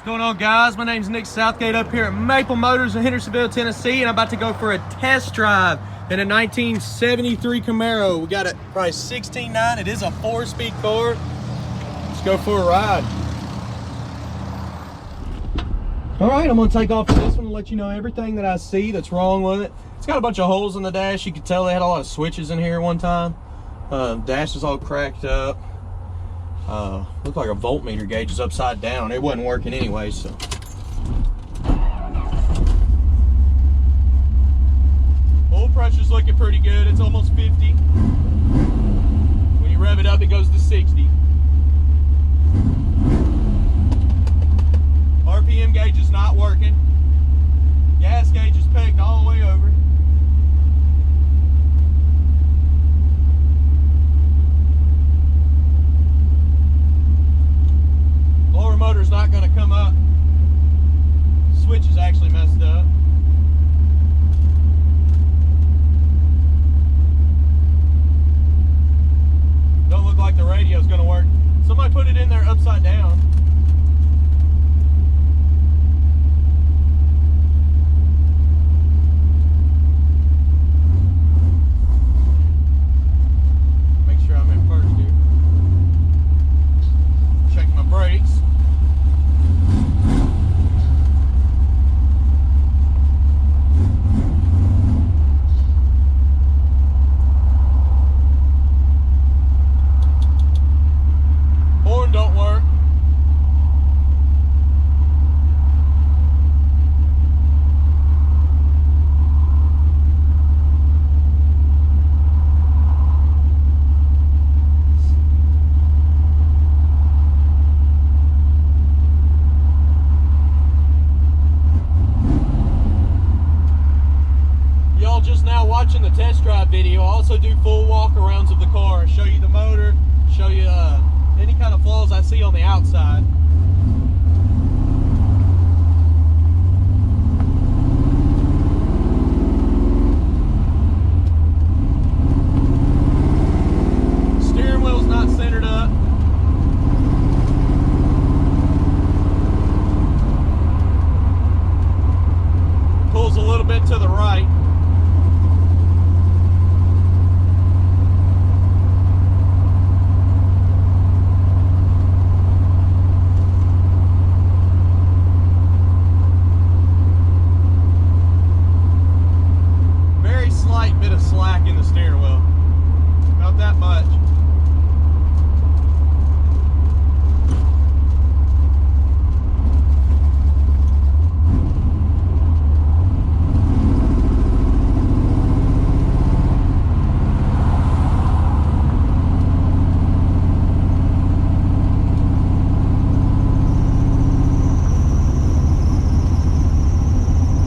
What's going on, guys? My name's Nick Southgate up here at Maple Motors in Hendersonville, Tennessee, and I'm about to go for a test drive in a 1973 Camaro. We got it price $16,900. It is a 4-speed car. Let's go for a ride. All right, I'm gonna take off this one and let you know everything that I see that's wrong with it. It's got a bunch of holes in the dash. You can tell they had a lot of switches in here one time. Dash is all cracked up. Looked like a voltmeter gauge is upside down. It wasn't working anyway, so. Oil pressure's looking pretty good. It's almost 50. When you rev it up, it goes to 60. RPM gauge is not working. Gas gauge is pegged all the way over. Lower motor's not going to come up. Switch is actually messed up. Don't look like the radio's going to work. Somebody put it in there upside down. Make sure I'm in first here. Check my brakes. Horn don't work. Y'all just now watching the test drive video. I also do full walk-arounds of the car. Show you the motor, show you any kind of flaws I see on the outside. Steering wheel's not centered up. Pulls a little bit to the right. Slight bit of slack in the steering wheel. Not that much.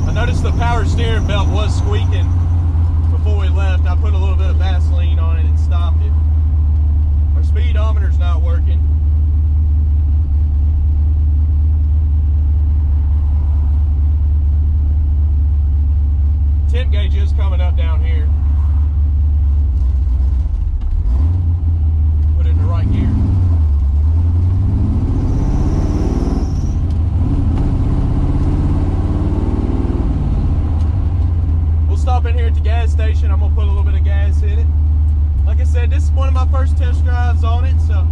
I noticed the power steering belt was squeaking. Before we left, I put a little bit of Vaseline on it and stopped it. Our speedometer's not working. Temp gauge is coming up down here. Put it in the right gear. Stop in here at the gas station. I'm gonna put a little bit of gas in it. Like I said, this is one of my first test drives on it, so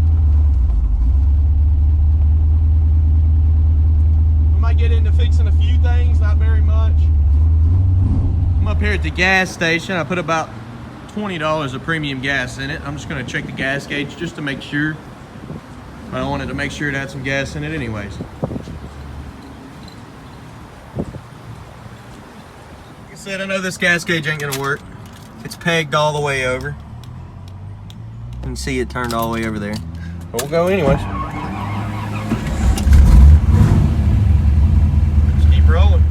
I might get into fixing a few things, not very much. I'm up here at the gas station. I put about $20 of premium gas in it. I'm just gonna check the gas gauge just to make sure. I wanted to make sure it had some gas in it anyways. I know this gas gauge ain't gonna work. It's pegged all the way over. You can see it turned all the way over there. But we'll go anyways. Just keep rolling.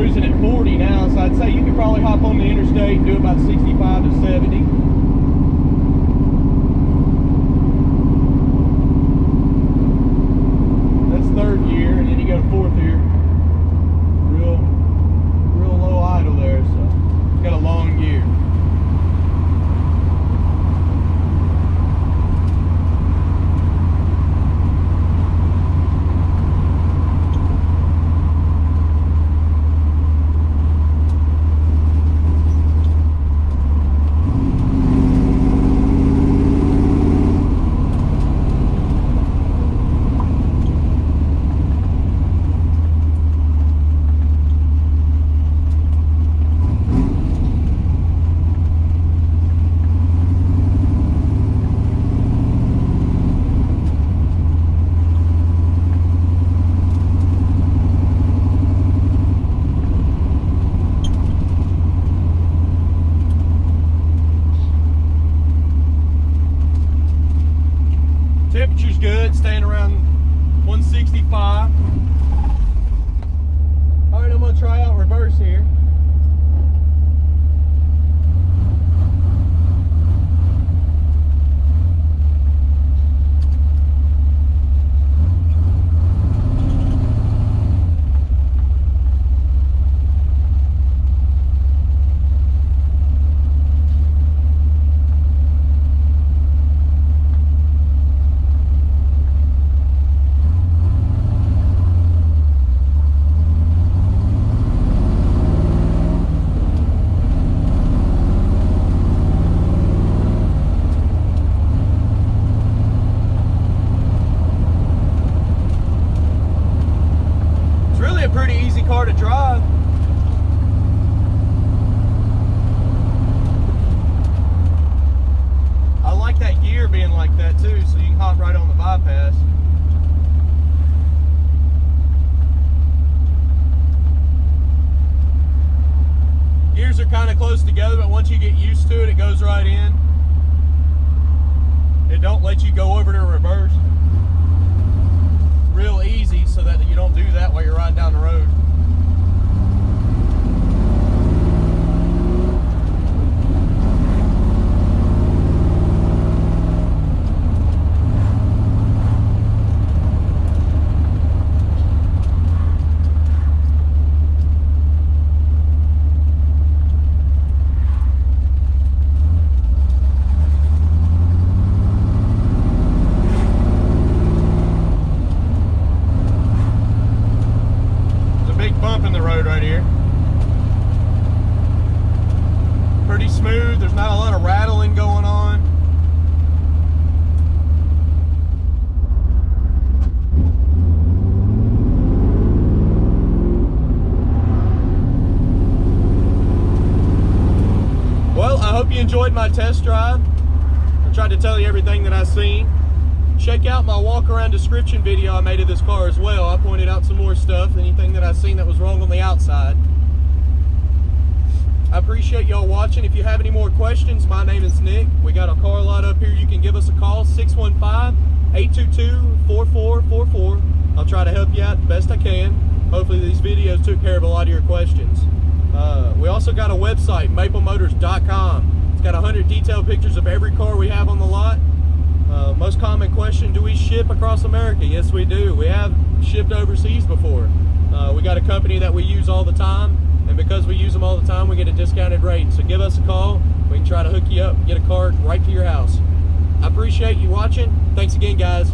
cruising at 40 now, so I'd say you could probably hop on the interstate and do about 65 to 70. That's third gear, and then you go to fourth gear. Real low idle there, so it's got a long gear. Temperature's good, staying around 165. All right, I'm gonna try out reverse here. Pretty easy car to drive. I like that gear being like that too, so you can hop right on the bypass. Gears are kind of close together, but once you get used to it, it goes right in. It don't let you go over to reverse. Real easy, so that you don't do that while you're riding down the road. Bump in the road right here. Pretty smooth. There's not a lot of rattling going on. Well, I hope you enjoyed my test drive. I tried to tell you everything that I've seen. Check out my walk around description video I made of this car as well. I pointed out some more stuff, anything that I've seen that was wrong on the outside. I appreciate y'all watching. If you have any more questions, my name is Nick. We got a car lot up here. You can give us a call, 615-822-4444. I'll try to help you out the best I can. Hopefully these videos took care of a lot of your questions. We also got a website, maplemotors.com. It's got 100 detailed pictures of every car we have on the lot. Most common question, do we ship across America? Yes, we do. We have shipped overseas before. We got a company that we use all the time, and because we use them all the time, we get a discounted rate. So give us a call. We can try to hook you up and get a car right to your house. I appreciate you watching. Thanks again, guys.